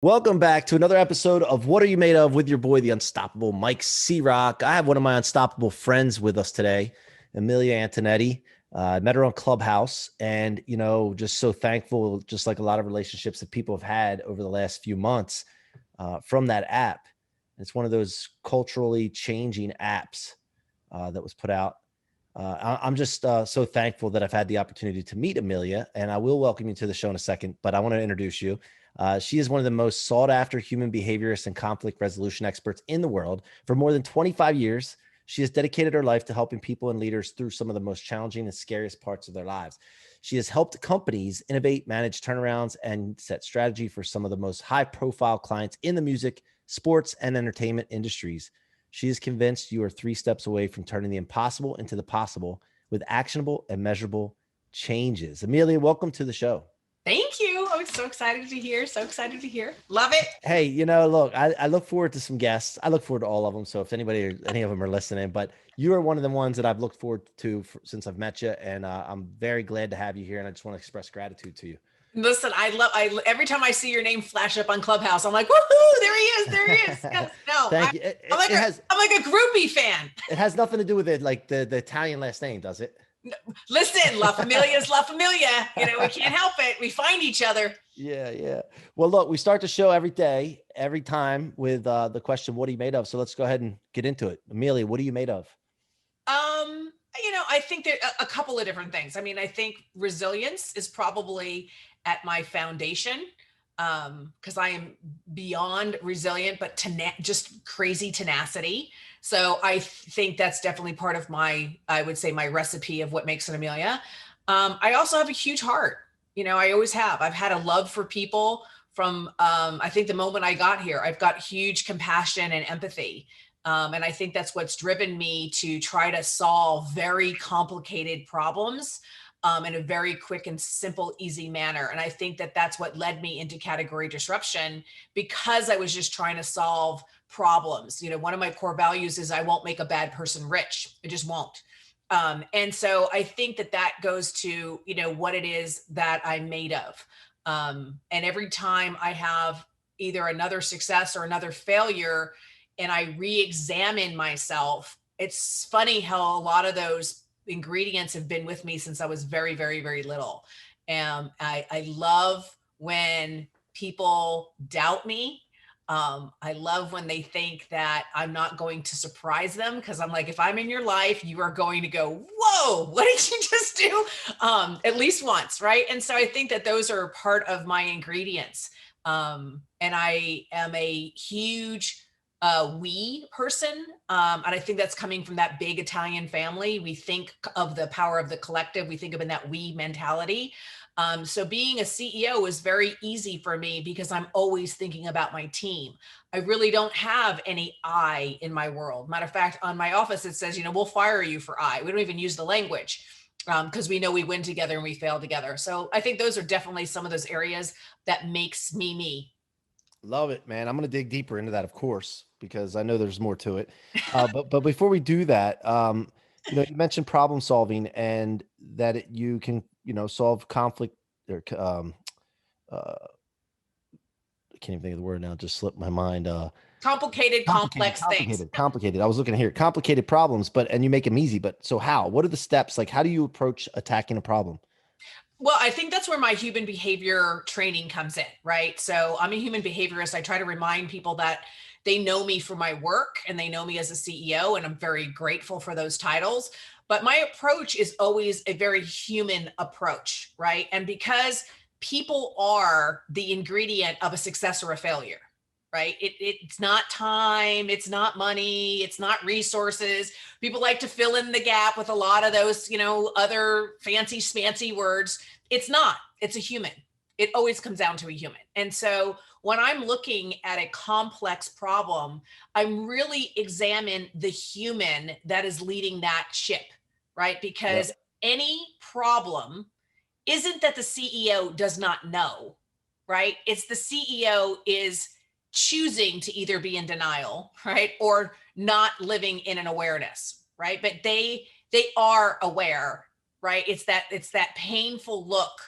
Welcome back to another episode of What Are You Made Of with your boy, the unstoppable Mike C-Roc. I have one of my unstoppable friends with us today, Emilia Antonetti. I met her on Clubhouse and, just so thankful, just like a lot of relationships that people have had over the last few months from that app. It's one of those culturally changing apps that was put out. I'm just so thankful that I've had the opportunity to meet Emilia, and I will welcome you to the show in a second, but I want to introduce you. She is one of the most sought after human behaviorists and conflict resolution experts in the world. For more than 25 years, she has dedicated her life to helping people and leaders through some of the most challenging and scariest parts of their lives. She has helped companies innovate, manage turnarounds, and set strategy for some of the most high profile clients in the music, sports, and entertainment industries. She is convinced you are 3 steps away from turning the impossible into the possible with actionable and measurable changes. Amelia, welcome to the show. Thank you. I'm so excited to hear. So excited to hear. Love it. Hey, look, I look forward to some guests. I look forward to all of them. So if any of them are listening, but you are one of the ones that I've looked forward to since I've met you. And I'm very glad to have you here. And I just want to express gratitude to you. Listen, every time I see your name flash up on Clubhouse, I'm like, woohoo, there he is. There he is. Yes, no, Thank you. I'm like a groupie fan. It has nothing to do with it, like the Italian last name, does it? Listen, La Familia is La Familia. We can't help it. We find each other. Yeah. Well, look, we start the show every day, every time with the question, what are you made of? So let's go ahead and get into it. Amelia, what are you made of? I think there are a couple of different things. I mean, I think resilience is probably at my foundation because I am beyond resilient, but just crazy tenacity. So I think that's definitely part of I would say my recipe of what makes an Amelia. I also have a huge heart. I always have. I've had a love for people from, I think the moment I got here. I've got huge compassion and empathy. And I think that's what's driven me to try to solve very complicated problems in a very quick and simple, easy manner. And I think that that's what led me into category disruption because I was just trying to solve problems. One of my core values is I won't make a bad person rich. I just won't. And so I think that goes to, what it is that I'm made of. And every time I have either another success or another failure, and I re-examine myself, it's funny how a lot of those ingredients have been with me since I was very, very, very little. And I love when people doubt me. I love when they think that I'm not going to surprise them because I'm like, if I'm in your life, you are going to go, whoa, what did you just do? At least once, right? And so I think that those are part of my ingredients. And I am a huge we person. And I think that's coming from that big Italian family. We think of the power of the collective. We think of in that we mentality. So being a CEO is very easy for me because I'm always thinking about my team. I really don't have any I in my world. Matter of fact, on my office, it says, we'll fire you for I. We don't even use the language because we know we win together and we fail together. So I think those are definitely some of those areas that makes me me. Love it, man. I'm going to dig deeper into that, of course, because I know there's more to it. But before we do that, you mentioned problem solving and that you can, solve conflict or I can't even think of the word now. It just slipped my mind. Complicated, complex things. Complicated. I was looking here, complicated problems, and you make them easy. But so how? What are the steps? Like, how do you approach attacking a problem? Well, I think that's where my human behavior training comes in, right? So I'm a human behaviorist. I try to remind people that they know me for my work and they know me as a CEO, and I'm very grateful for those titles. But my approach is always a very human approach, right? And because people are the ingredient of a success or a failure, right? It's not time, it's not money, it's not resources. People like to fill in the gap with a lot of those, other fancy smancy words. It's not, it's a human. It always comes down to a human. And so when I'm looking at a complex problem, I'm really examine the human that is leading that ship, right? Because Yep. any problem isn't that the CEO does not know, right? It's the CEO is choosing to either be in denial, right? Or not living in an awareness, right? But they are aware, right? It's that painful look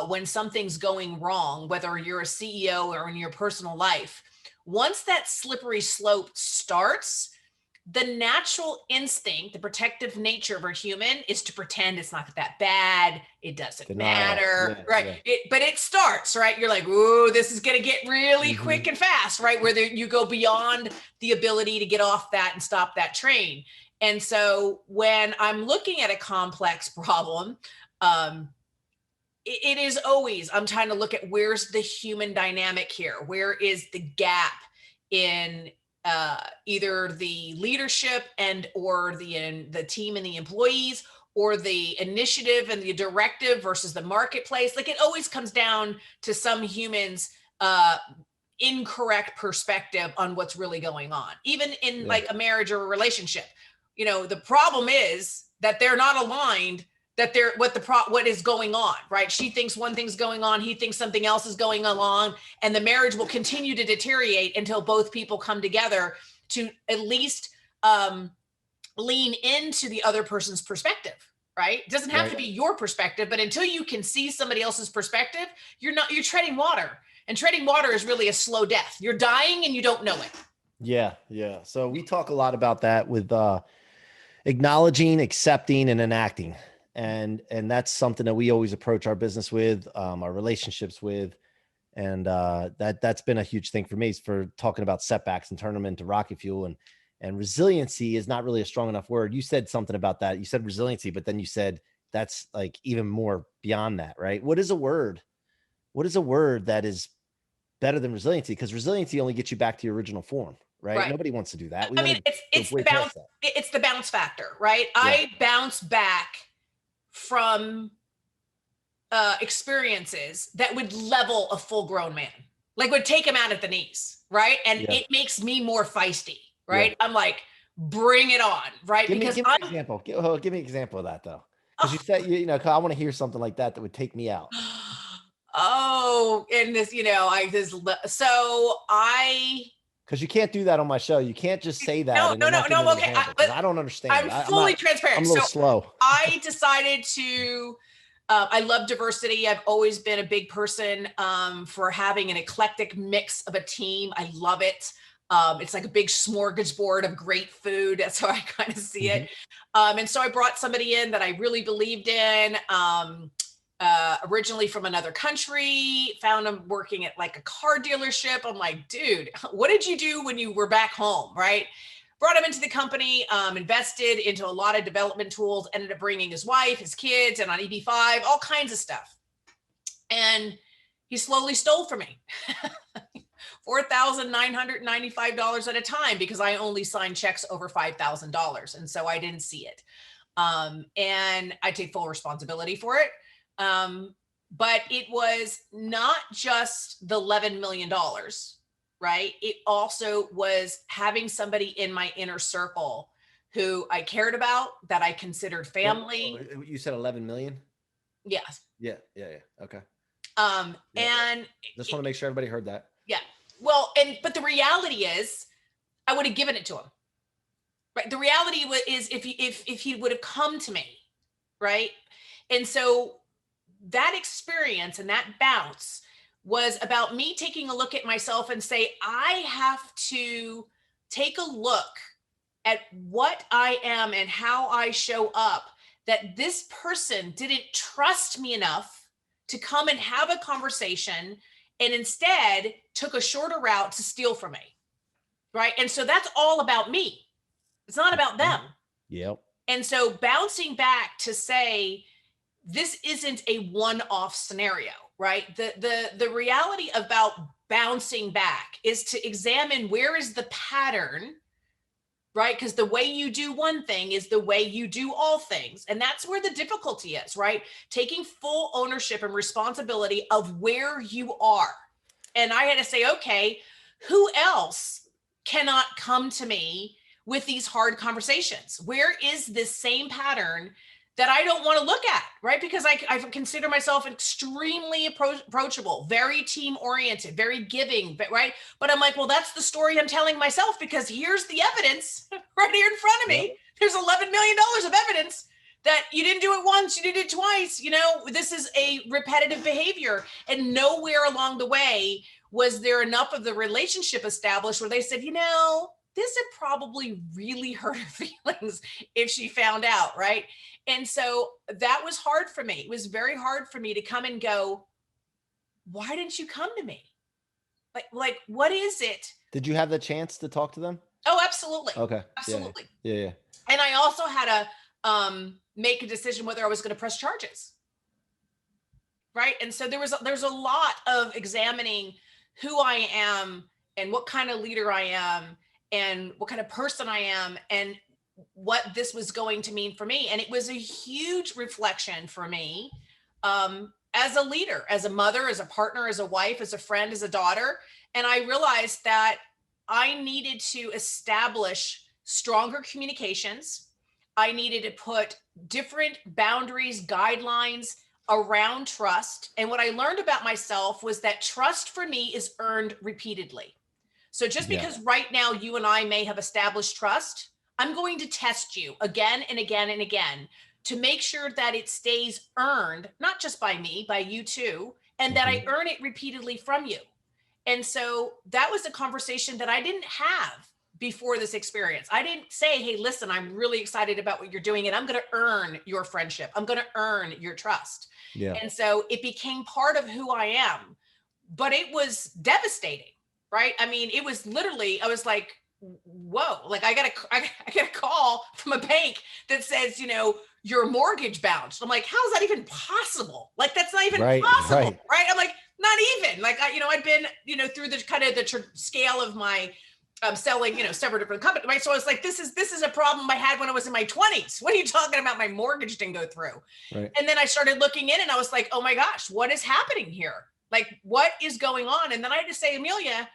when something's going wrong, whether you're a CEO or in your personal life, once that slippery slope starts, the natural instinct, the protective nature of a human is to pretend it's not that bad. It doesn't matter, right? But it starts, right? You're like, ooh, this is going to get really quick and fast, right? Where you go beyond the ability to get off that and stop that train. And so when I'm looking at a complex problem, it is always, I'm trying to look at where's the human dynamic here? Where is the gap in either the leadership and or the team and the employees, or the initiative and the directive versus the marketplace? Like, it always comes down to some humans incorrect perspective on what's really going on, even in like a marriage or a relationship. The problem is that they're not aligned, that they're what is going on, right? She thinks one thing's going on, he thinks something else is going along, and the marriage will continue to deteriorate until both people come together to at least lean into the other person's perspective, right? It doesn't have to be your perspective, but until you can see somebody else's perspective, you're treading water, and treading water is really a slow death. You're dying and you don't know it. Yeah. So we talk a lot about that with acknowledging, accepting, and enacting. And that's something that we always approach our business with, our relationships with. And that's been a huge thing for me, is for talking about setbacks and turn them into rocket fuel. And resiliency is not really a strong enough word. You said something about that. You said resiliency, but then you said that's like even more beyond that, right? What is a word that is better than resiliency? Because resiliency only gets you back to your original form, right? Nobody wants to do that. It's the bounce factor, right? Yeah. I bounce back from experiences that would level a full-grown man, like would take him out at the knees, right? And it makes me more feisty, right? I'm like, bring it on, right? Give me an example. Give me an example of that, though, because you said I want to hear something like that would take me out. And this, because you can't do that on my show. You can't just say that. No. Okay. I don't understand. I'm fully transparent. I'm a little slow. I decided to, I love diversity. I've always been a big person for having an eclectic mix of a team. I love it. It's like a big smorgasbord of great food. That's how I kind of see it. And so I brought somebody in that I really believed in. Originally from another country, found him working at like a car dealership. I'm like, dude, what did you do when you were back home, right? Brought him into the company, invested into a lot of development tools, ended up bringing his wife, his kids, and on EB5, all kinds of stuff. And he slowly stole from me $4,995 at a time, because I only signed checks over $5,000. And so I didn't see it. And I take full responsibility for it. But it was not just the $11 million, right? It also was having somebody in my inner circle who I cared about, that I considered family. You said 11 million? Yes. Yeah. Okay. And just want to make sure everybody heard that. Yeah. Well, but the reality is I would have given it to him, right? The reality is if he would have come to me, right? And so that experience and that bounce was about me taking a look at myself and say, I have to take a look at what I am and how I show up, that this person didn't trust me enough to come and have a conversation, and instead took a shorter route to steal from me, right? And so that's all about me. It's not about them. Yep. And so bouncing back to say, this isn't a one-off scenario, right? The reality about bouncing back is to examine where is the pattern, right? Because the way you do one thing is the way you do all things. And that's where the difficulty is, right? Taking full ownership and responsibility of where you are. And I had to say, okay, who else cannot come to me with these hard conversations? Where is this same pattern that I don't want to look at, right? Because I consider myself extremely approachable, very team oriented, very giving, right? But I'm like, well, that's the story I'm telling myself, because here's the evidence right here in front of me. Yep. There's $11 million of evidence that you didn't do it once, you did it twice. This is a repetitive behavior. And nowhere along the way was there enough of the relationship established where they said, this would probably really hurt her feelings if she found out, right? And so that was hard for me. It was very hard for me to come and go, why didn't you come to me? Like, what is it? Did you have the chance to talk to them? Oh, absolutely. Okay. Absolutely. Yeah. And I also had to make a decision whether I was going to press charges. Right. And so there's a lot of examining who I am and what kind of leader I am and what kind of person I am and what this was going to mean for me. And it was a huge reflection for me as a leader, as a mother, as a partner, as a wife, as a friend, as a daughter. And I realized that I needed to establish stronger communications. I needed to put different boundaries, guidelines around trust. And what I learned about myself was that trust for me is earned repeatedly. So just because right now you and I may have established trust, I'm going to test you again and again and again to make sure that it stays earned, not just by me, by you too, and that I earn it repeatedly from you. And so that was a conversation that I didn't have before this experience. I didn't say, hey, listen, I'm really excited about what you're doing and I'm going to earn your friendship. I'm going to earn your trust. Yeah. And so it became part of who I am, but it was devastating, right? I mean, it was literally, I was like, whoa, like I got a call from a bank that says, your mortgage bounced. I'm like, how is that even possible? Like, that's not even possible. Right. I'm like, not even like, I'd been, through the kind of the scale of my selling, several different companies. Right. So I was like, this is a problem I had when I was in my 20s. What are you talking about? My mortgage didn't go through. Right. And then I started looking in and I was like, oh my gosh, what is happening here? Like, what is going on? And then I had to say, Amelia,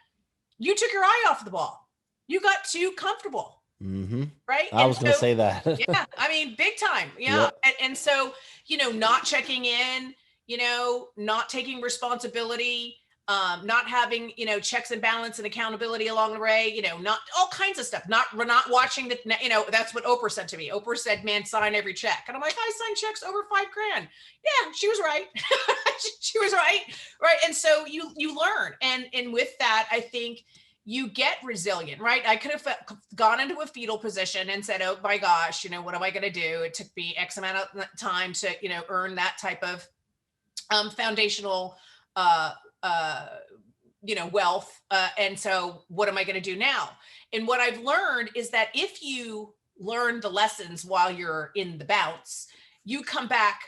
you took your eye off the ball. You got too comfortable. Mm-hmm. Right. I was going to say that. Yeah. I mean, big time. Yeah. Yep. And so, not checking in, not taking responsibility, not having, checks and balance and accountability along the way, not all kinds of stuff, not watching the, that's what Oprah said to me. Oprah said, man, sign every check. And I'm like, I sign checks over $5,000. Yeah, she was right. She was right. Right. And so you learn. And with that, I think you get resilient, right? I could have gone into a fetal position and said, oh my gosh, what am I going to do? It took me X amount of time to, earn that type of foundational, wealth. And so what am I going to do now? And what I've learned is that if you learn the lessons while you're in the bounce, you come back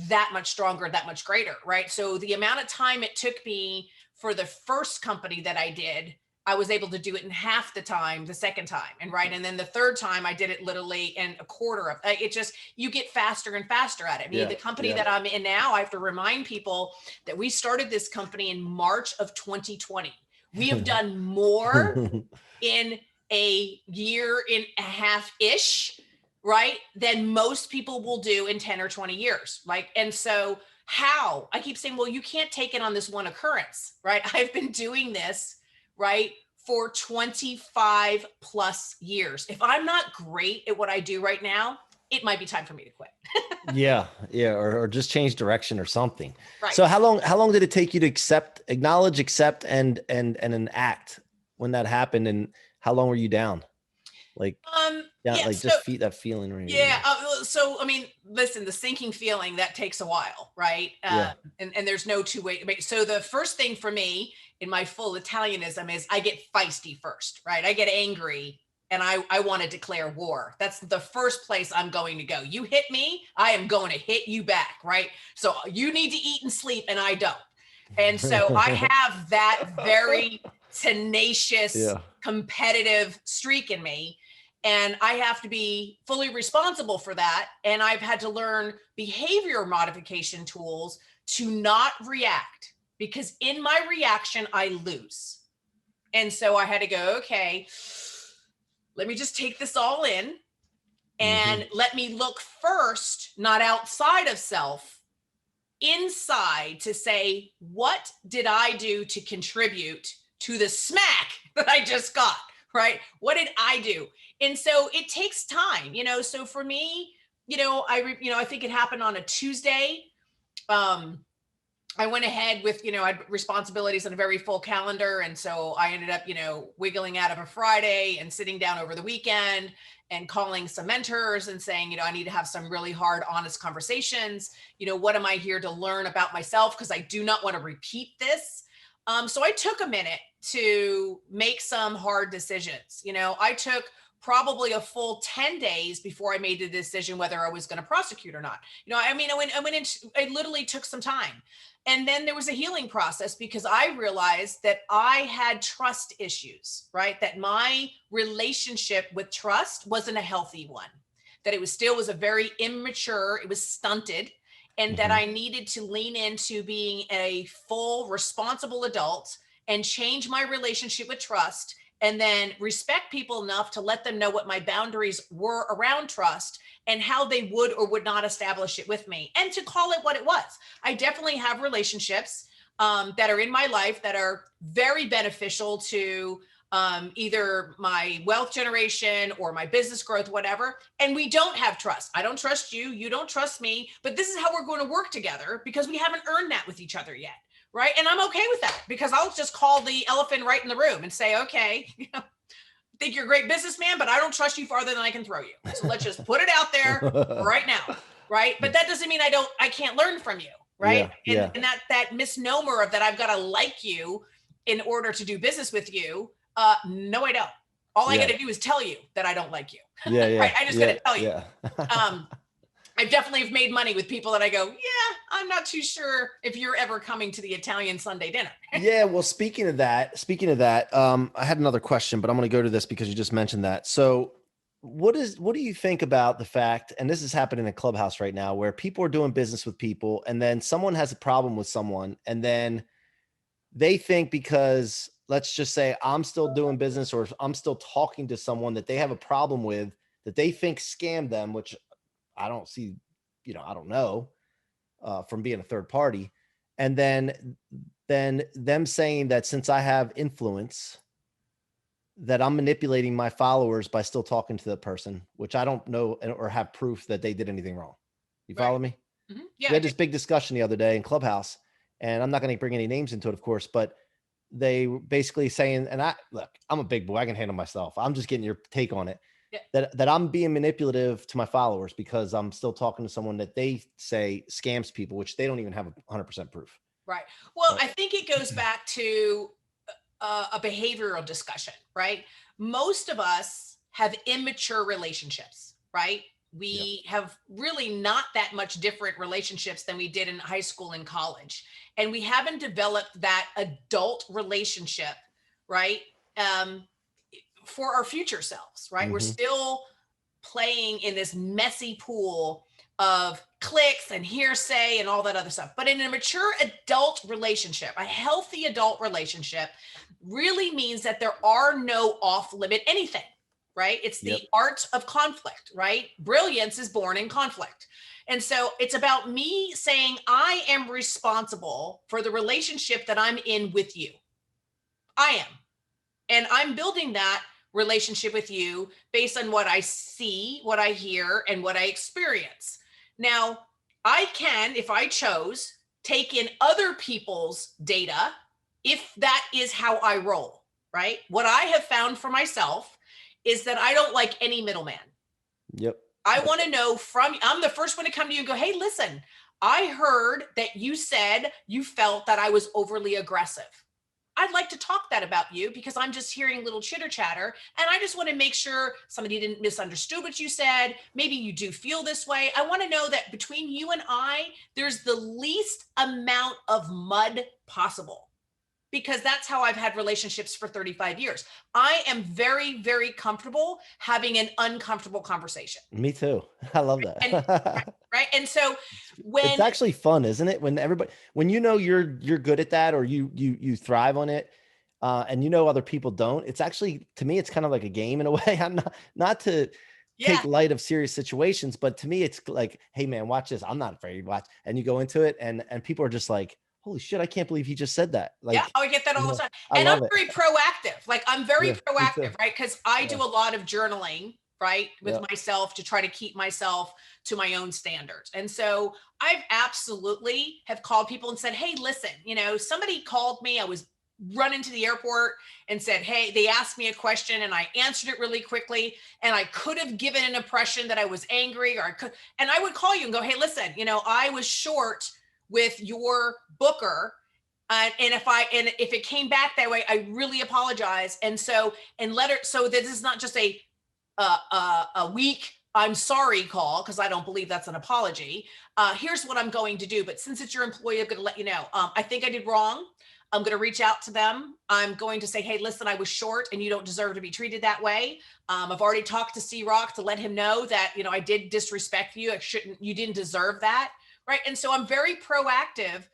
that much stronger, that much greater, right? So the amount of time it took me for the first company that I did, I was able to do it in half the time, the second time. And right. And then the third time I did it literally in a quarter of it. Just, you get faster and faster at it. I mean, the company that I'm in now, I have to remind people that we started this company in March of 2020. We have done more in a year and a half ish, right, than most people will do in 10 or 20 years. Like, and so how I keep saying, well, you can't take it on this one occurrence, right? I've been doing this right, for 25 plus years. If I'm not great at what I do right now, it might be time for me to quit. Yeah. Or just change direction or something. Right. So how long did it take you to acknowledge, accept, and act when that happened? And how long were you down? Like, just that feeling. Right? Yeah. So, I mean, listen, the sinking feeling that takes a while, right? And there's no two way. So the first thing for me in my full Italianism is I get feisty first, right? I get angry and I want to declare war. That's the first place I'm going to go. You hit me, I am going to hit you back, right? So you need to eat and sleep and I don't. And so I have that very tenacious, competitive streak in me. And I have to be fully responsible for that. And I've had to learn behavior modification tools to not react, because in my reaction, I lose. And so I had to go, okay, let me just take this all in and let me look first, not outside of self, inside, to say, what did I do to contribute to the smack that I just got, right? What did I do? And so it takes time, so for me, I think it happened on a Tuesday. Um, I went ahead with, I had responsibilities on a very full calendar. And so I ended up, wiggling out of a Friday and sitting down over the weekend and calling some mentors and saying, I need to have some really hard, honest conversations. What am I here to learn about myself? Because I do not want to repeat this. So I took a minute to make some hard decisions. I took probably a full 10 days before I made the decision whether I was going to prosecute or not. I literally took some time. And then there was a healing process because I realized that I had trust issues, right? That my relationship with trust wasn't a healthy one, that it was a very immature, it was stunted, and that I needed to lean into being a full, responsible adult and change my relationship with trust, and then respect people enough to let them know what my boundaries were around trust and how they would or would not establish it with me, and to call it what it was. I definitely have relationships that are in my life that are very beneficial to either my wealth generation or my business growth, whatever. And we don't have trust. I don't trust you. You don't trust me. But this is how we're going to work together because we haven't earned that with each other yet. Right. And I'm okay with that because I'll just call the elephant right in the room and say, okay, think you're a great businessman, but I don't trust you farther than I can throw you. So let's just put it out there right now. Right. But that doesn't mean I can't learn from you. Right. And that misnomer of that I've got to like you in order to do business with you. No, I don't. All I got to do is tell you that I don't like you. Right. I just got to tell you. I definitely have made money with people that I go, yeah, I'm not too sure if you're ever coming to the Italian Sunday dinner. Yeah. Well, speaking of that, I had another question, but I'm going to go to this because you just mentioned that. So what do you think about the fact, and this is happening in a clubhouse right now, where people are doing business with people and then someone has a problem with someone and then they think because let's just say I'm still doing business or I'm still talking to someone that they have a problem with that they think scammed them, which I don't see, I don't know, from being a third party. And then them saying that since I have influence, that I'm manipulating my followers by still talking to the person, which I don't know or have proof that they did anything wrong. You follow me? Mm-hmm. Yeah. We had this big discussion the other day in Clubhouse, and I'm not going to bring any names into it, of course, but they basically saying, and I'm a big boy, I can handle myself. I'm just getting your take on it. Yeah. That I'm being manipulative to my followers because I'm still talking to someone that they say scams people, which they don't even have 100% proof. Right. Well, I think it goes back to a behavioral discussion, right? Most of us have immature relationships, right? We have really not that much different relationships than we did in high school and college. And we haven't developed that adult relationship, right? For our future selves, right? We're still playing in this messy pool of clicks and hearsay and all that other stuff. But in a mature adult relationship, a healthy adult relationship really means that there are no off-limit anything, right? It's the art of conflict, right? Brilliance is born in conflict. And so it's about me saying, I am responsible for the relationship that I'm in with you. I am. And I'm building that relationship with you based on what I see, what I hear, and what I experience. Now, I can, if I chose, take in other people's data if that is how I roll, right? What I have found for myself is that I don't like any middleman. Yep. I want to know I'm the first one to come to you and go, hey, listen, I heard that you said you felt that I was overly aggressive. I'd like to talk that about you because I'm just hearing little chitter chatter. And I just want to make sure somebody didn't misunderstood what you said. Maybe you do feel this way. I want to know that between you and I, there's the least amount of mud possible, because that's how I've had relationships for 35 years. I am very, very comfortable having an uncomfortable conversation. Me too. I love that. Right. And so it's actually fun, isn't it? When you're good at that, or you thrive on it, and other people don't, it's actually, to me, it's kind of like a game in a way. I'm not to take light of serious situations, but to me, it's like, hey man, watch this. I'm not afraid. Watch. And you go into it and people are just like, holy shit, I can't believe he just said that. Like, I get that all the time. And I'm very proactive. Like I'm very proactive, right? Because I do a lot of journaling, right, with Yep. myself to try to keep myself to my own standards. And so I've absolutely have called people and said, hey, listen, somebody called me. I was running to the airport and said, hey, they asked me a question and I answered it really quickly. And I could have given an impression that I was angry, and I would call you and go, hey, listen, I was short with your booker. And if it came back that way, I really apologize. And so, so this is not just a weak I'm sorry call, because I don't believe that's an apology. Here's what I'm going to do. But since it's your employee, I'm going to let you know. I think I did wrong. I'm going to reach out to them. I'm going to say, hey, listen, I was short and you don't deserve to be treated that way. I've already talked to C-Roc to let him know that, I did disrespect you. You didn't deserve that. Right. And so I'm very proactive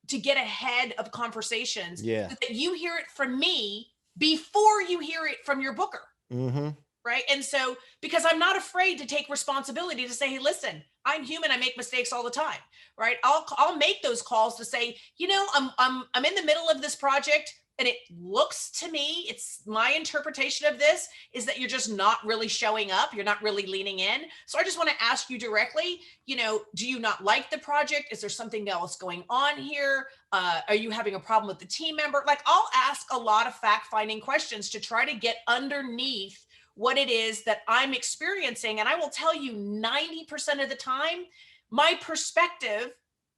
to get ahead of conversations Yeah. so that you hear it from me before you hear it from your booker. Mm-hmm. Right. And so, because I'm not afraid to take responsibility to say, hey, listen, I'm human. I make mistakes all the time. Right. I'll make those calls to say, I'm in the middle of this project and it looks to me, it's my interpretation of this is that you're just not really showing up. You're not really leaning in. So I just want to ask you directly, do you not like the project? Is there something else going on here? Are you having a problem with the team member? Like, I'll ask a lot of fact-finding questions to try to get underneath what it is that I'm experiencing. And I will tell you 90% of the time, my perspective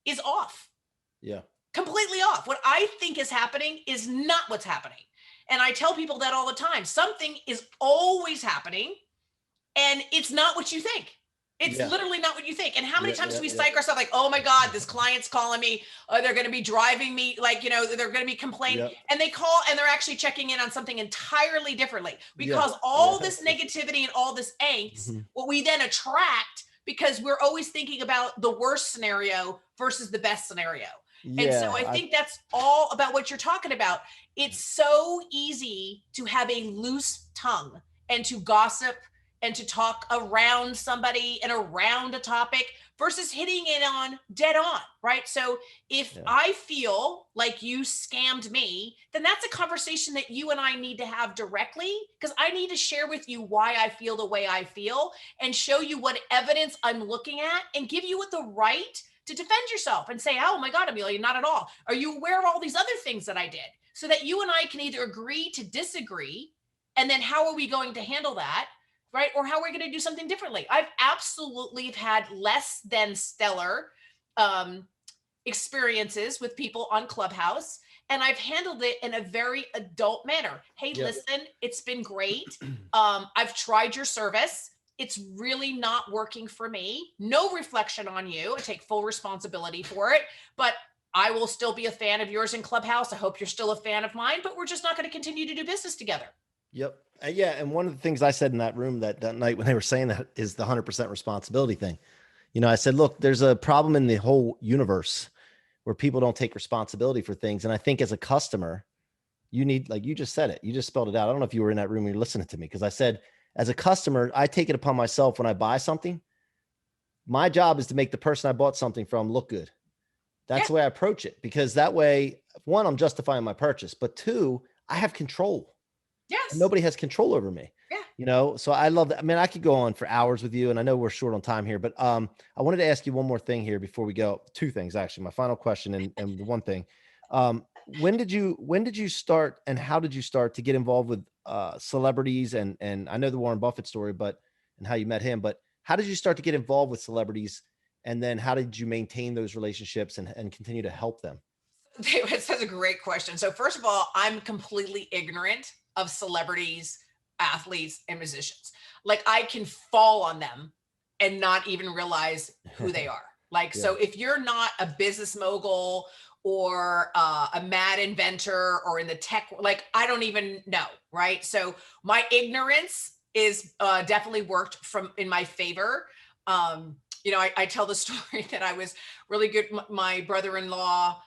is off. Yeah. Completely off. What I think is happening is not what's happening. And I tell people that all the time. Something is always happening and it's not what you think. It's literally not what you think. And how many times do we psych ourselves like, oh my God, this client's calling me. They're going to be driving me. Like, they're going to be complaining. Yep. And they call and they're actually checking in on something entirely differently. Because all this negativity and all this angst, what we then attract, because we're always thinking about the worst scenario versus the best scenario. And so I think that's all about what you're talking about. It's so easy to have a loose tongue and to gossip and to talk around somebody and around a topic versus hitting it on dead on, right? So if I feel like you scammed me, then that's a conversation that you and I need to have directly, because I need to share with you why I feel the way I feel and show you what evidence I'm looking at and give you the right to defend yourself and say, oh my God, Amelia, not at all. Are you aware of all these other things that I did? So that you and I can either agree to disagree, and then how are we going to handle that? Right? Or how are we going to do something differently? I've absolutely had less than stellar experiences with people on Clubhouse, and I've handled it in a very adult manner. Hey, listen, it's been great. I've tried your service. It's really not working for me. No reflection on you. I take full responsibility for it, but I will still be a fan of yours in Clubhouse. I hope you're still a fan of mine, but we're just not going to continue to do business together. Yep. Yeah. And one of the things I said in that room that night when they were saying that is the 100% responsibility thing. I said, look, there's a problem in the whole universe where people don't take responsibility for things. And I think as a customer, you need, like you just said it, you just spelled it out. I don't know if you were in that room and you're listening to me, because I said, as a customer, I take it upon myself when I buy something. My job is to make the person I bought something from look good. That's the way I approach it, because that way, one, I'm justifying my purchase, but two, I have control. Yes. Nobody has control over me. Yeah. So I love that. I mean, I could go on for hours with you, and I know we're short on time here, but I wanted to ask you one more thing here before we go. Two things, actually. My final question and the one thing. When did you start, and how did you start to get involved with celebrities? And I know the Warren Buffett story, and how you met him, but how did you start to get involved with celebrities? And then how did you maintain those relationships and continue to help them? That's a great question. So first of all, I'm completely ignorant of celebrities, athletes, and musicians. Like, I can fall on them and not even realize who they are. Like, so if you're not a business mogul or a mad inventor or in the tech, like, I don't even know. Right. So my ignorance is definitely worked in my favor. I tell the story that I was really good. My brother-in-law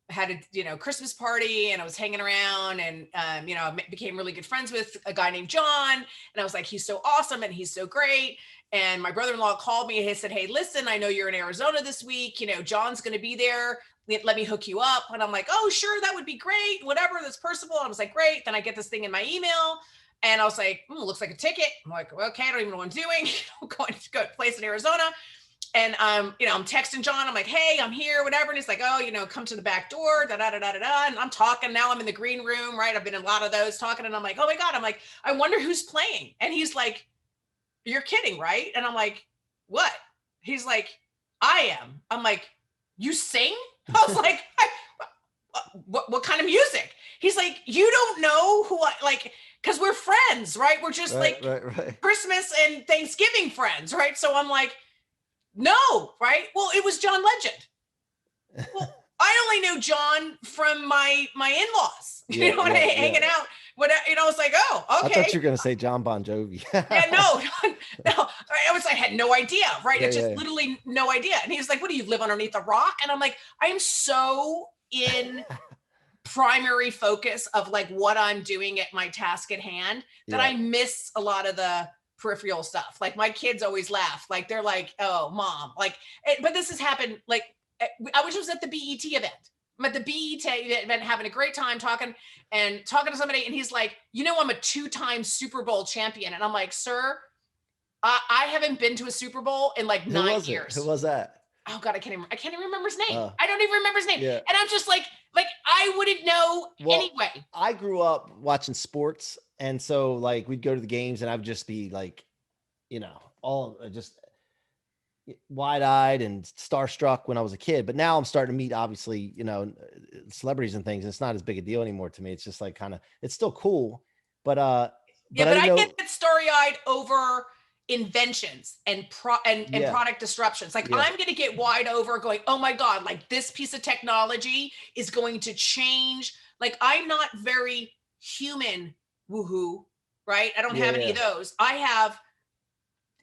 had a Christmas party, and I was hanging around, and I became really good friends with a guy named John, and I was like, he's so awesome and he's so great. And my brother-in-law called me and he said, hey, listen, I know you're in Arizona this week, John's going to be there, let me hook you up. And I'm like, oh sure, that would be great, whatever, that's personable. I was like, great. Then I get this thing in my email, And I was like, looks like a ticket. I'm like, well, okay, I don't even know what I'm doing. I'm going to go to a place in Arizona. And I'm texting John. I'm like, hey, I'm here, whatever. And he's like, oh, come to the back door, da, da, da, da, da, da. And I'm talking now. I'm in the green room, right? I've been in a lot of those talking. And I'm like, oh my God. I'm like, I wonder who's playing. And he's like, you're kidding, right? And I'm like, what? He's like, I am. I'm like, you sing? I was like, what kind of music? He's like, you don't know who I like, because we're friends, right? We're just right. Christmas and Thanksgiving friends, right? So I'm like, no, right? Well, it was John Legend. Well, I only knew John from my in-laws, hanging out. I was like, oh, okay. I thought you were going to say John Bon Jovi. No. I had no idea, right? Literally no idea. And he was like, what do you live underneath a rock? And I'm like, I am so in primary focus of like what I'm doing at my task at hand that I miss a lot of the peripheral stuff. Like my kids always laugh. Like they're like, oh, mom, like, but this has happened. Like I was at the BET event. I'm at the BET event having a great time talking to somebody. And he's like, I'm a 2-time Super Bowl champion. And I'm like, sir, I haven't been to a Super Bowl in like 9 years. Who was that? Oh God, I can't even remember his name. I don't even remember his name. Yeah. And I'm just like I wouldn't know anyway. I grew up watching sports. And so like we'd go to the games and I'd just be like, all just wide-eyed and starstruck when I was a kid. But now I'm starting to meet obviously, celebrities and things. And it's not as big a deal anymore to me. It's just like it's still cool. But I get that starry-eyed over inventions and product disruptions. Like I'm going to get wide over going, oh my God, like this piece of technology is going to change. Like I'm not very human woohoo, right? I don't have any of those. I have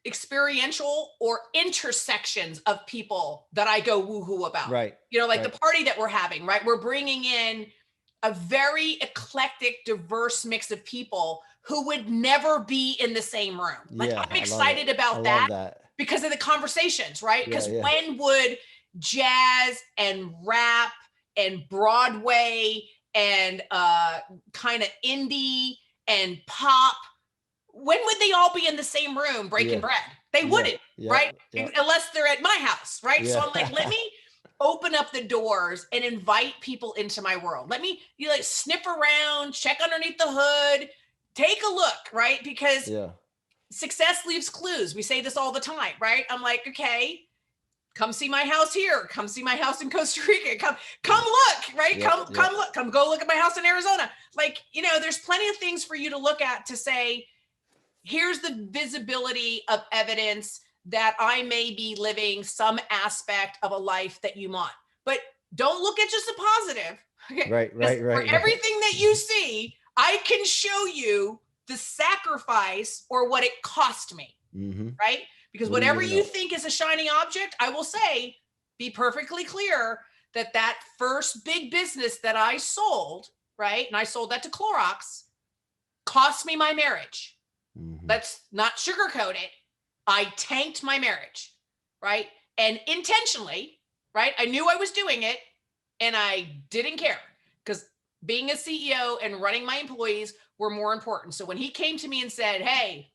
experiential or intersections of people that I go woohoo about. Right. The party that we're having, right? We're bringing in a very eclectic, diverse mix of people who would never be in the same room. Like I'm excited about that because of the conversations, right? Because when would jazz and rap and Broadway and kind of indie and pop, when would they all be in the same room breaking bread? They wouldn't, right? Unless they're at my house, right? So I'm like, let me open up the doors and invite people into my world. Let me sniff around, check underneath the hood, take a look, right? Because success leaves clues. We say this all the time, right? I'm like, okay, come see my house here. Come see my house in Costa Rica. Come look, right? Come look. Come go look at my house in Arizona. Like, there's plenty of things for you to look at to say, here's the visibility of evidence that I may be living some aspect of a life that you want. But don't look at just the positive. Okay? Right. For everything that you see, I can show you the sacrifice or what it cost me, right? Because whatever you think is a shiny object, I will say, be perfectly clear that first big business that I sold, right? And I sold that to Ciorrocco, cost me my marriage. Let's not sugarcoat it. I tanked my marriage, right? And intentionally, right? I knew I was doing it and I didn't care because being a CEO and running my employees were more important. So when he came to me and said, hey,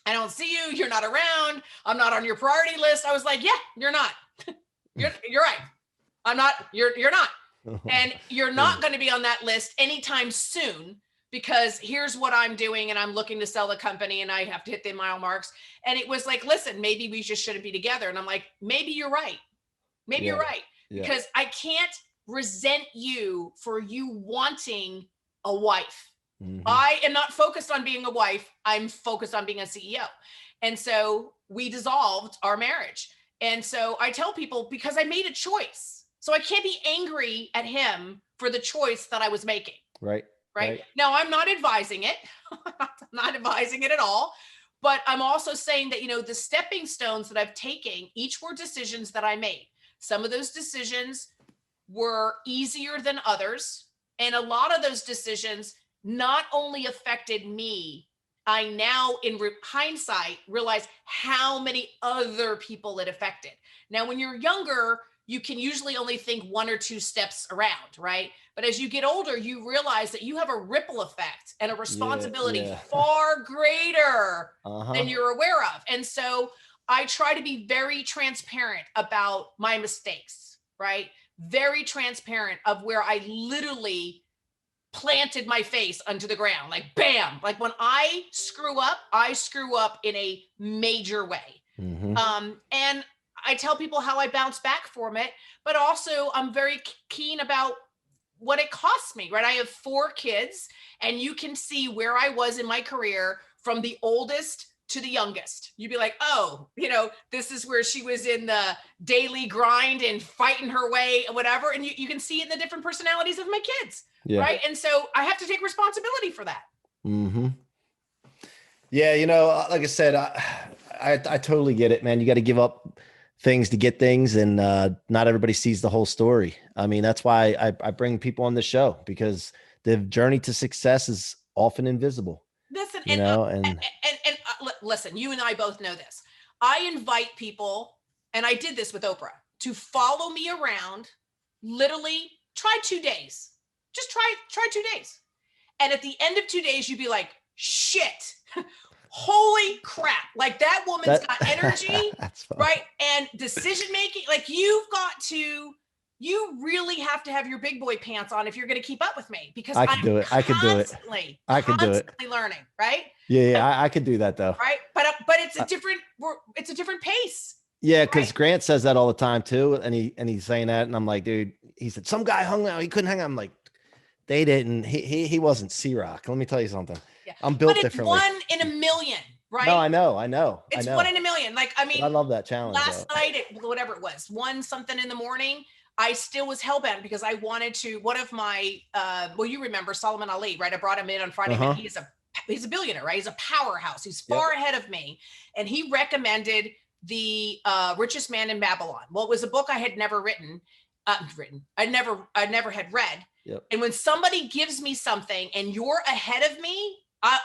I don't see you, you're not around, I'm not on your priority list, I was like, yeah, you're not. You're right. I'm not, you're not. And you're not going to be on that list anytime soon because here's what I'm doing and I'm looking to sell the company and I have to hit the mile marks. And it was like, listen, maybe we just shouldn't be together. And I'm like, maybe you're right. Maybe you're right. Because I can't resent you for you wanting a wife. I am not focused on being a wife. I'm focused on being a CEO. And so we dissolved our marriage. And so I tell people because I made a choice. So I can't be angry at him for the choice that I was making. Right. Now, I'm not advising it. I'm not advising it at all. But I'm also saying that, the stepping stones that I've taken, each were decisions that I made. Some of those decisions were easier than others. And a lot of those decisions not only affected me, I now, in hindsight, realize how many other people it affected. Now, when you're younger, you can usually only think 1 or 2 steps around, right? But as you get older, you realize that you have a ripple effect and a Yeah. responsibility Yeah. far greater than Uh-huh. you're aware of. And so I try to be very transparent about my mistakes, right? Very transparent of where I literally planted my face onto the ground, like bam. Like when I screw up in a major way. Mm-hmm. And I tell people how I bounce back from it, but also I'm very keen about what it costs me, right? I have 4 kids, and you can see where I was in my career from the oldest to the youngest. You'd be like, oh, this is where she was in the daily grind and fighting her way, whatever. And you can see it in the different personalities of my kids, Yeah. right? And so I have to take responsibility for that. Mm-hmm. Yeah, like I said, I totally get it, man. You got to give up things to get things, and not everybody sees the whole story. I mean, that's why I bring people on the show, because the journey to success is often invisible. Listen, And listen, you and I both know this. I invite people, and I did this with Oprah, to follow me around. Literally, try 2 days. Just try 2 days, and at the end of 2 days, you'd be like, shit. Holy crap. Like that woman's got energy, right? And decision making. Like you really have to have your big boy pants on if you're going to keep up with me, because I can do it. I can do it. I can do it. Constantly learning, right? Yeah, I can do that though. Right. But it's a different pace. Yeah, because Grant says that all the time too, and he's saying that, and I'm like, dude, he said some guy hung out, he couldn't hang out. I'm like, they didn't. He wasn't C-Roc. Let me tell you something. Yeah. I'm built differently. 1 in a million, right? No, I know. It's 1 in a million. Like, I mean, but I love that challenge. Last night at whatever it was, 1 something in the morning, I still was hellbent because I wanted to. One of my, well, you remember Solomon Ali, right? I brought him in on Friday night. He's a billionaire, right? He's a powerhouse. He's far ahead of me, and he recommended The Richest Man in Babylon. Well, it was a book I had never I never had read. Yep. And when somebody gives me something and you're ahead of me,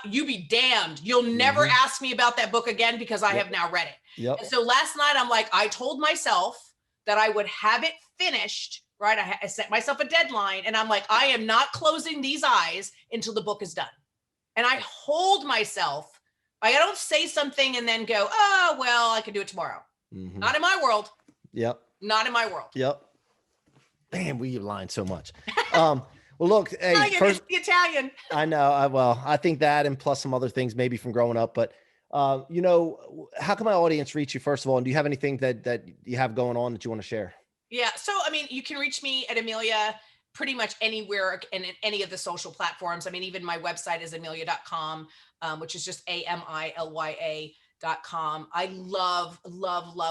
you be damned. You'll never ask me about that book again, because I have now read it. Yep. And so last night I'm like, I told myself that I would have it finished, right? I set myself a deadline, and I'm like, I am not closing these eyes until the book is done. And I hold myself. I don't say something and then go, oh, well, I can do it tomorrow. Not in my world. Yep. Not in my world. Yep. Man, we lying so much. Well, look, hey, first, the Italian. I know. I think that, and plus some other things maybe from growing up. But how can my audience reach you, first of all? And do you have anything that you have going on that you want to share? Yeah. So, I mean, you can reach me at Emilia pretty much anywhere and in any of the social platforms. I mean, even my website is emilia.com, which is just AMILYA.com. I love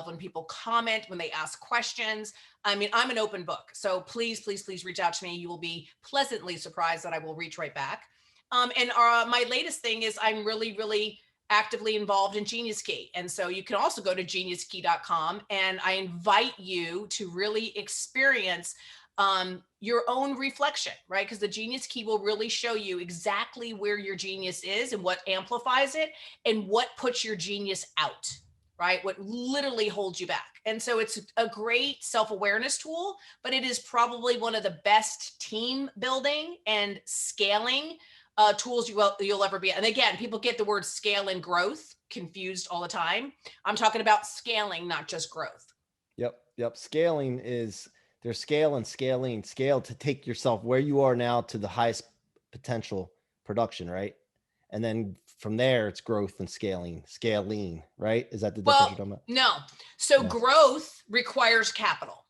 when people comment, when they ask questions. I mean, I'm an open book. So please reach out to me. You will be pleasantly surprised that I will reach right back. And my latest thing is I'm really actively involved in Genius Key. And so you can also go to geniuskey.com, and I invite you to really experience your own reflection, right? Because the Genius Key will really show you exactly where your genius is and what amplifies it and what puts your genius out, right? What literally holds you back. And so it's a great self-awareness tool, but it is probably one of the best team building and scaling tools you'll ever be. And again, people get the word scale and growth confused all the time. I'm talking about scaling, not just growth. Yep. Scaling is there's scale and scale to take yourself where you are now to the highest potential production, right? And then from there, it's growth and scaling, right? Is that the difference you're talking about? No. So growth requires capital.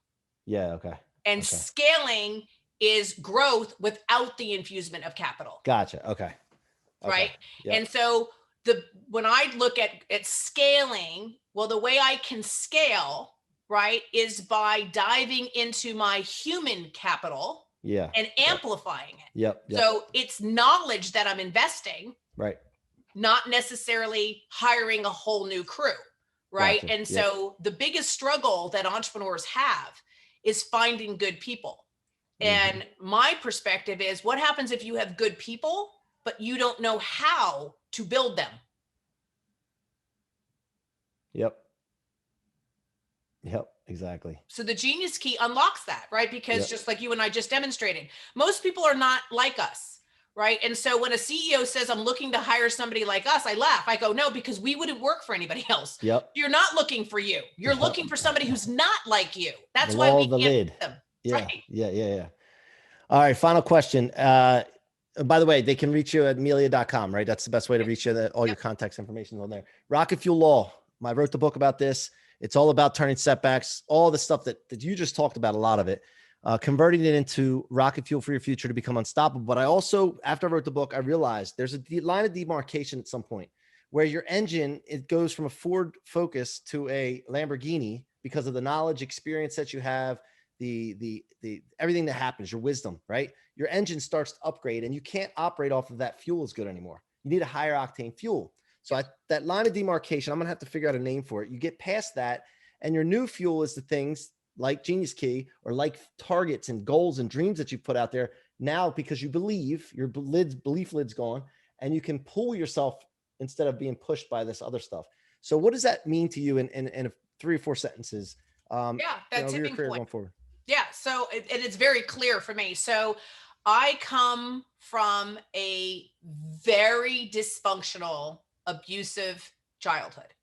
Yeah. Okay. And scaling is growth without the infusement of capital. Gotcha. Okay. Right. Yep. And so when I look at scaling, well, the way I can scale, right, is by diving into my human capital and amplifying it. Yep. So it's knowledge that I'm investing, right? Not necessarily hiring a whole new crew, right? Gotcha. And so the biggest struggle that entrepreneurs have is finding good people. And my perspective is, what happens if you have good people, but you don't know how to build them? Exactly. So the genius key unlocks that, right? Because Yep. just like you and I just demonstrated, most people are not like us, right? And so when a CEO says, I'm looking to hire somebody like us, I laugh. I go, no, because we wouldn't work for anybody else. Yep. You're not looking for you. You're Yep. looking for somebody who's not like you. The That's why wall we of the can't lid. pick them, Yeah. right? Yeah. Yeah. Yeah. All right. Final question. By the way, they can reach you at amelia.com, right? That's the best way to reach you. That all your contact information is on there. Rocket Fuel Law. I wrote the book about this. It's all about turning setbacks, all the stuff that you just talked about, a lot of it, converting it into rocket fuel for your future to become unstoppable. But I also, after I wrote the book, I realized there's a line of demarcation at some point where your engine, it goes from a Ford Focus to a Lamborghini because of the knowledge, experience that you have, the everything that happens, your wisdom, right? Your engine starts to upgrade and you can't operate off of that fuel as good anymore. You need a higher octane fuel. So that line of demarcation, I'm going to have to figure out a name for it. You get past that and your new fuel is the things like Genius Key or like targets and goals and dreams that you put out there now, because you believe your belief lid's gone and you can pull yourself instead of being pushed by this other stuff. So what does that mean to you in 3 or 4 sentences? That Your tipping career point. going forward? Yeah. So, and it's very clear for me. So I come from a very dysfunctional, abusive childhood,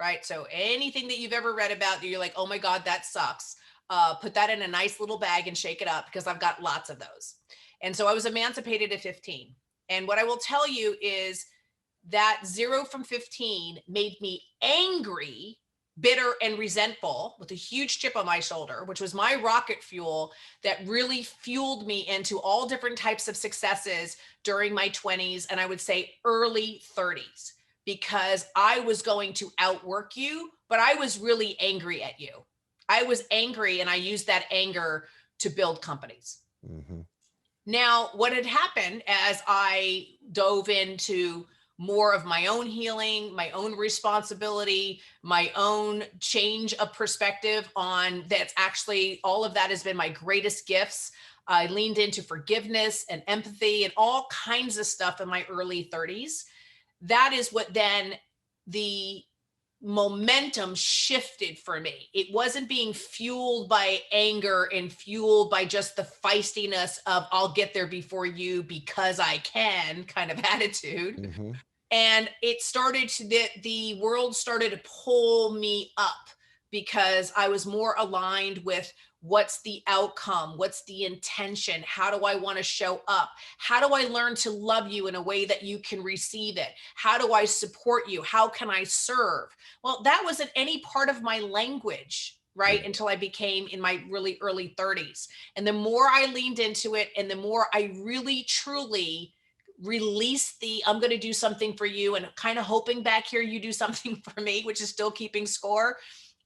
right? So anything that you've ever read about that you're like, oh my God, that sucks. Put that in a nice little bag and shake it up, because I've got lots of those. And so I was emancipated at 15. And what I will tell you is that 0 from 15 made me angry, bitter, and resentful, with a huge chip on my shoulder, which was my rocket fuel that really fueled me into all different types of successes during my 20s and I would say early 30s, because I was going to outwork you, but I was really angry at you. I was angry and I used that anger to build companies. Mm-hmm. Now, what had happened as I dove into more of my own healing, my own responsibility, my own change of perspective on that's actually, all of that has been my greatest gifts. I leaned into forgiveness and empathy and all kinds of stuff in my early 30s. That is what then the momentum shifted for me. It wasn't being fueled by anger and fueled by just the feistiness of I'll get there before you because I can kind of attitude. Mm-hmm. And it started to, the world started to pull me up because I was more aligned with what's the outcome, what's the intention, how do I want to show up, how do I learn to love you in a way that you can receive it, how do I support you, how can I serve. Well, that wasn't any part of my language, right, until I became in my really early 30s. And the more I leaned into it and the more I really truly release the I'm going to do something for you and kind of hoping back here you do something for me, which is still keeping score.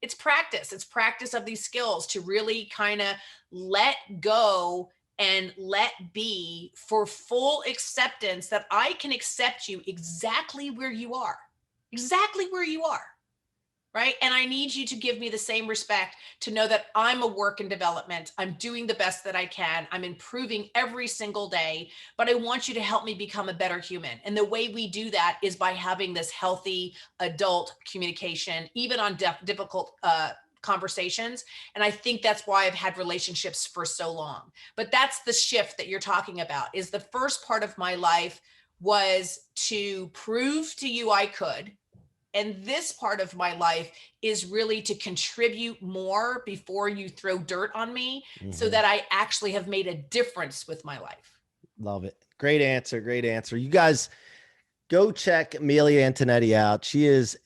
It's practice. It's practice of these skills to really kind of let go and let be for full acceptance that I can accept you exactly where you are, exactly where you are. Right. And I need you to give me the same respect to know that I'm a work in development. I'm doing the best that I can. I'm improving every single day, but I want you to help me become a better human. And the way we do that is by having this healthy adult communication, even on difficult conversations. And I think that's why I've had relationships for so long. But that's the shift that you're talking about. Is the first part of my life was to prove to you I could. And this part of my life is really to contribute more before you throw dirt on me, so that I actually have made a difference with my life. Love it. Great answer. Great answer. You guys go check Emilia Antonetti out. She is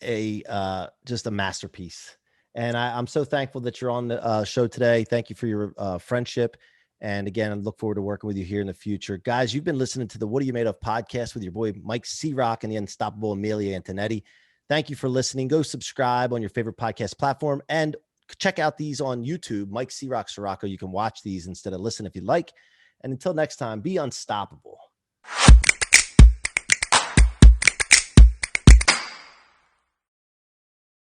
just a masterpiece. And I'm so thankful that you're on the show today. Thank you for your friendship. And again, I look forward to working with you here in the future. Guys, you've been listening to the What Are You Made Of podcast with your boy, Mike C-Roc, and the unstoppable Emilia Antonetti. Thank you for listening. Go subscribe on your favorite podcast platform and check out these on YouTube, Mike C-Roc, Ciorrocco. You can watch these instead of listen if you like. And until next time, be unstoppable.